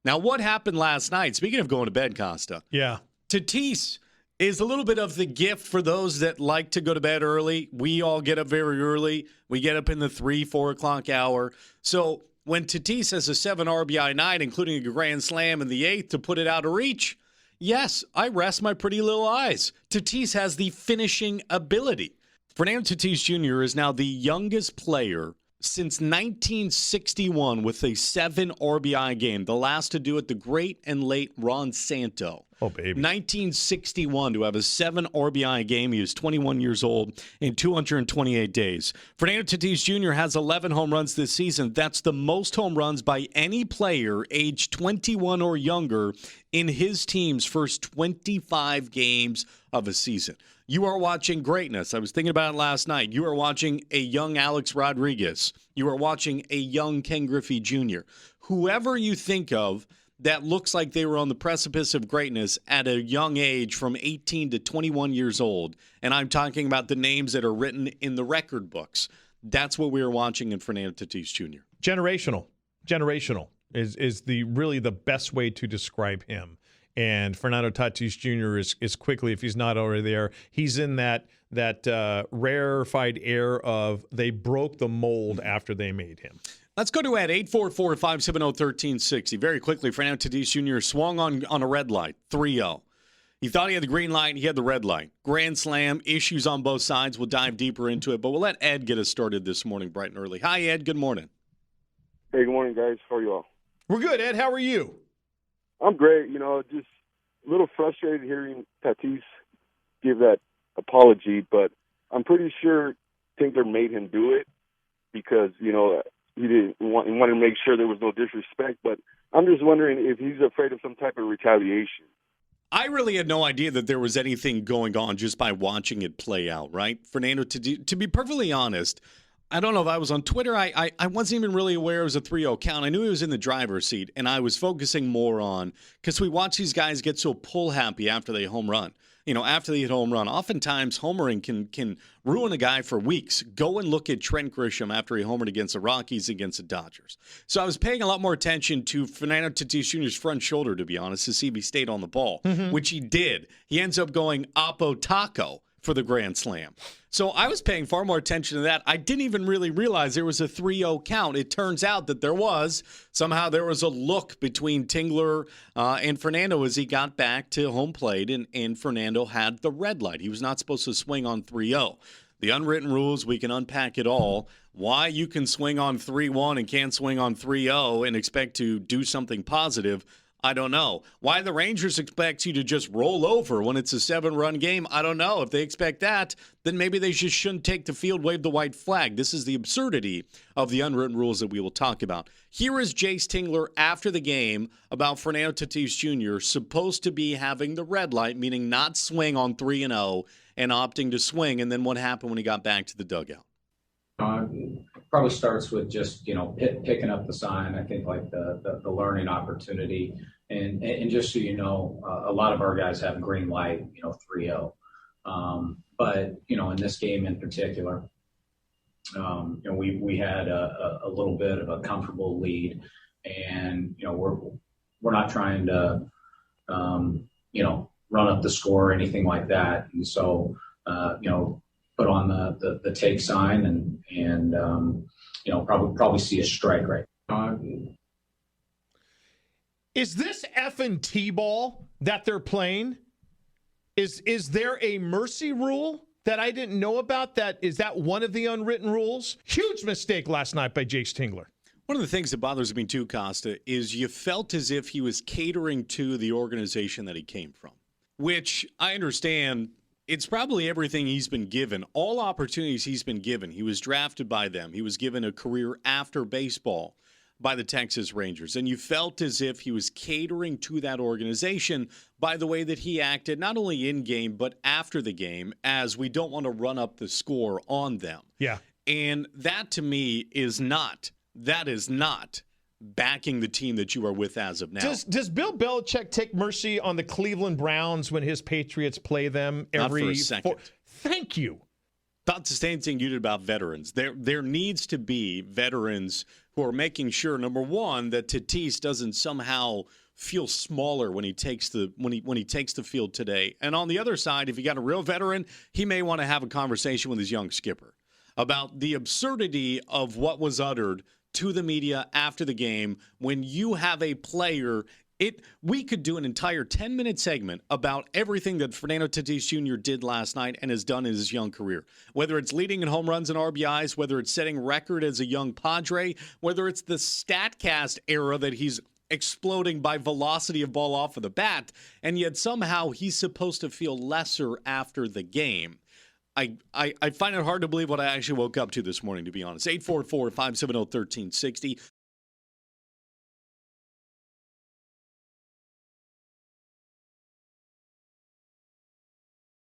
Now, what happened last night? Speaking of going to bed, Costa. Yeah. Tatis is a little bit of the gift for those that like to go to bed early. We all get up very early. We get up in the 3, 4 o'clock hour. So when Tatis has a 7 RBI night, including a grand slam in the 8th to put it out of reach, yes, I rest my pretty little eyes. Tatis has the finishing ability. Fernando Tatis Jr. is now the youngest player since 1961 with a 7 RBI game. The last to do it, the great and late Ron Santo. Oh, baby. 1961 to have a 7 RBI game. He is 21 years old in 228 days. Fernando Tatis Jr. has 11 home runs this season. That's the most home runs by any player aged 21 or younger in his team's first 25 games of a season. You are watching greatness. I was thinking about it last night. You are watching a young Alex Rodriguez. You are watching a young Ken Griffey Jr. Whoever you think of that looks like they were on the precipice of greatness at a young age from 18 to 21 years old, and I'm talking about the names that are written in the record books, that's what we are watching in Fernando Tatis Jr. Generational is really the best way to describe him. And Fernando Tatis Jr. is quickly, if he's not already there, he's in that rarefied air of they broke the mold after they made him. Let's go to Ed, 844-570-1360. Very quickly, Fernando Tatis Jr. swung on a red light, 3-0. He thought he had the green light. He had the red light. Grand slam, issues on both sides. We'll dive deeper into it, but we'll let Ed get us started this morning bright and early. Hi, Ed. Good morning. Hey, good morning, guys. How are you all? We're good, Ed. How are you? I'm great. Just a little frustrated hearing Tatis give that apology, but I'm pretty sure Tinkler made him do it because, he wanted to make sure there was no disrespect. But I'm just wondering if he's afraid of some type of retaliation. I really had no idea that there was anything going on just by watching it play out, right? Fernando, to be perfectly honest, I don't know if I was on Twitter. I wasn't even really aware it was a 3-0 count. I knew he was in the driver's seat, and I was focusing more on because we watch these guys get so pull happy after they home run. After they hit home run, oftentimes homering can ruin a guy for weeks. Go and look at Trent Grisham after he homered against the Rockies, against the Dodgers. So I was paying a lot more attention to Fernando Tatis Jr.'s front shoulder, to be honest, to see if he stayed on the ball, which he did. He ends up going Oppo Taco for the grand slam. So I was paying far more attention to that. I didn't even really realize there was a 3-0 count. It turns out that there was. Somehow there was a look between Tingler and Fernando as he got back to home plate, and Fernando had the red light. He was not supposed to swing on 3-0. The unwritten rules, we can unpack it all. Why you can swing on 3-1 and can't swing on 3-0 and expect to do something positive, I don't know. Why the Rangers expect you to just roll over when it's a 7-run game, I don't know. If they expect that, then maybe they just shouldn't take the field, wave the white flag. This is the absurdity of the unwritten rules that we will talk about. Here is Jace Tingler after the game about Fernando Tatis Jr. supposed to be having the red light, meaning not swing on 3-0 and opting to swing, and then what happened when he got back to the dugout. Probably starts with just, picking up the sign. I think like the learning opportunity. And just so you know, a lot of our guys have green light, 3-0. But, in this game in particular, we had a little bit of a comfortable lead. And, we're not trying to, run up the score or anything like that. And so, put on the take sign and probably see a strike rate. Is this F&T ball that they're playing? Is there a mercy rule that I didn't know about? Is that one of the unwritten rules? Huge mistake last night by Jace Tingler. One of the things that bothers me too, Costa, is you felt as if he was catering to the organization that he came from, which I understand. It's probably everything he's been given, all opportunities he's been given. He was drafted by them. He was given a career after baseball by the Texas Rangers. And you felt as if he was catering to that organization by the way that he acted, not only in game, but after the game, as we don't want to run up the score on them. Yeah. And that to me is not backing the team that you are with as of now. Does Bill Belichick take mercy on the Cleveland Browns when his Patriots play them every? Not for a second. Thank you. About the same thing you did about veterans. There needs to be veterans who are making sure, number one, that Tatis doesn't somehow feel smaller when he takes the when he takes the field today. And on the other side, if you got a real veteran, he may want to have a conversation with his young skipper about the absurdity of what was uttered to the media after the game when you have a player. We could do an entire 10-minute segment about everything that Fernando Tatis Jr. did last night and has done in his young career. Whether it's leading in home runs and RBIs, whether it's setting record as a young Padre, whether it's the StatCast era that he's exploding by velocity of ball off of the bat, and yet somehow he's supposed to feel lesser after the game. I find it hard to believe what I actually woke up to this morning, to be honest. 844-570-1360.